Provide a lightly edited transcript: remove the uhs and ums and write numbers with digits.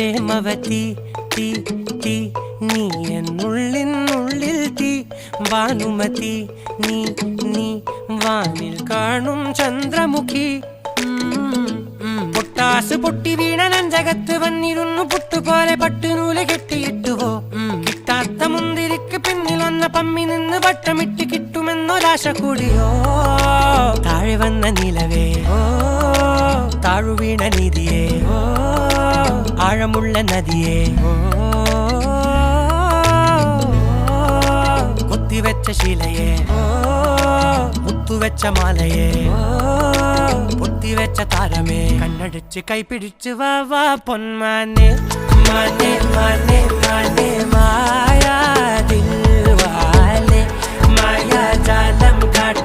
പ്രേമവതി തീ തീ നീ എന്നുള്ളിനുള്ളിൽ തീ ഭാനുമതി നീ നീ വാനിൽ കാണും ചന്ദ്രമുഖി പൊട്ടാസ് പൊട്ടി വീണ നെഞ്ചകത്ത് വന്നിരുന്നു പുട്ടുപോലെ പട്ടുനൂല് കെട്ടിയിട്ടുവോ കിട്ടാത്ത മുന്തിരിക്ക് പിന്നിൽ വന്ന പമ്മി നിന്ന് വട്ടമിട്ട് കിട്ടുമെന്നൊരാശ കൂടിയോ താഴെ വന്ന നിലവേ താഴു വീണ നിധിയേ ആഴമുള്ള നദിയേ കൊത്തിവെച്ച ശിലയെ മുത്തുവെച്ച മാലയെ പൊത്തിവെച്ച താരമേ കണ്ണടിച്ച് കൈപിടിച്ച് വാ വാ പൊന്മാനെ മാനെ മാനെ മാനെ മായാ ദിൽവാലെ മായാ ജാലം കാട്ടി